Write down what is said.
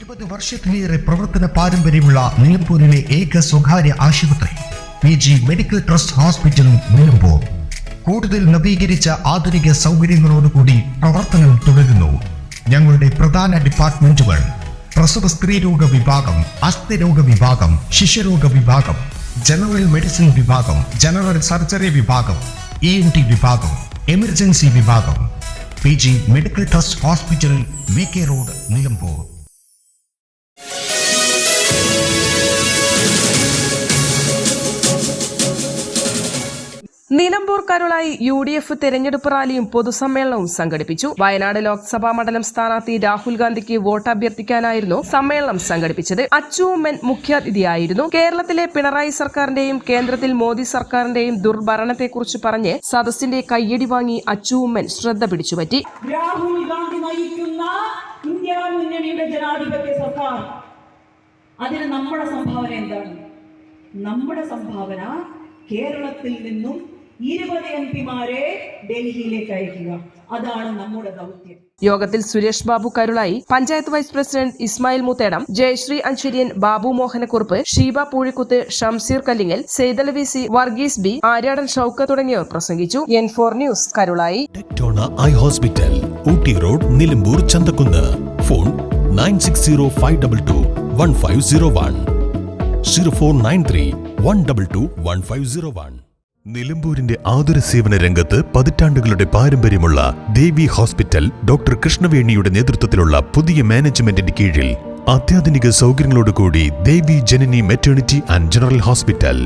20 വർഷത്തിലേറെ പ്രവർത്തന പാരമ്പര്യമുള്ള നിലമ്പൂരിലെ ഏക സ്വകാര്യ ആശുപത്രി PG medical trust hospital Nilambur കൂടുതൽ നവീകരിച്ച ആധുനിക സൗകര്യങ്ങളോടുകൂടി പ്രവർത്തനം തുടരുന്നു. ഞങ്ങളുടെ പ്രധാന ഡിപ്പാർട്ട്മെന്റുകൾ പ്രസവ സ്ത്രീരോഗ വിഭാഗം, അസ്ഥിരോഗ വിഭാഗം, ശിശുരോഗ വിഭാഗം, ജനറൽ മെഡിസിൻ വിഭാഗം, ജനറൽ സർജറി വിഭാഗം, ENT വിഭാഗം, എമർജൻസി വിഭാഗം. PG medical trust hospital, VK road, Nilambur. Nilambur Karulai UDF തെരഞ്ഞെടുപ്പ് റാലിയും പൊതുസമ്മേളനവും സംഘടിപ്പിച്ചു. വയനാട് ലോക്സഭാ മണ്ഡലം സ്ഥാനാർത്ഥി രാഹുൽ ഗാന്ധിക്ക് വോട്ട് അഭ്യർത്ഥിക്കാനായിരുന്നു സമ്മേളനം സംഘടിപ്പിച്ചത്. അച്ചു ഉമ്മൻ മുഖ്യാതിഥിയായിരുന്നു. കേരളത്തിലെ പിണറായി സർക്കാരിന്റെയും കേന്ദ്രത്തിൽ മോദി സർക്കാരിന്റെയും ദുർഭരണത്തെക്കുറിച്ച് പറഞ്ഞ് സദസ്സിന്റെ കയ്യടി വാങ്ങി അച്ചു ഉമ്മൻ ശ്രദ്ധ പിടിച്ചുപറ്റി. രാഹുൽ ഗാന്ധി നയിക്കുന്ന ഇന്ത്യ മുന്നണിയുടെ ജനാധിപത്യ സർക്കാർ, അതിന് നമ്മുടെ സംഭാവന എന്താണ്? നമ്മുടെ സംഭാവന കേരളത്തിൽ നിന്നും 20 MP-മാരെ ഡൽഹിയിലേക്ക് അയക്കുക. അതാണ് നമ്മുടെ ദൗത്യം. യോഗത്തിൽ Suresh Babu Karulai, panchayat vice president Ismail Muthedam, Jayasree Anchuriyan, Babu Mohanakkurup, Sheeba Poozhikkuth, Shamseer Kallingal, Saithalavi C, Varghese B, Aryadan Shoukath തുടങ്ങിയവർ പ്രസംഗിച്ചു. N4 news Karulai. Tectona eye hospital, Ooty road, Nilambur, Chanthakkunnu. Phone 9605221501 049312210501. നിലമ്പൂരിന്റെ ആതുര സേവന രംഗത്ത് പതിറ്റാണ്ടുകളുടെ പാരമ്പര്യമുള്ള ദേവി ഹോസ്പിറ്റൽ ഡോക്ടർ കൃഷ്ണവേണിയുടെ നേതൃത്വത്തിലുള്ള പുതിയ മാനേജ്മെന്റിന്റെ കീഴിൽ അത്യാധുനിക സൗകര്യങ്ങളോടുകൂടി ദേവി ജനനി മെറ്റേണിറ്റി ആൻഡ് ജനറൽ ഹോസ്പിറ്റൽ.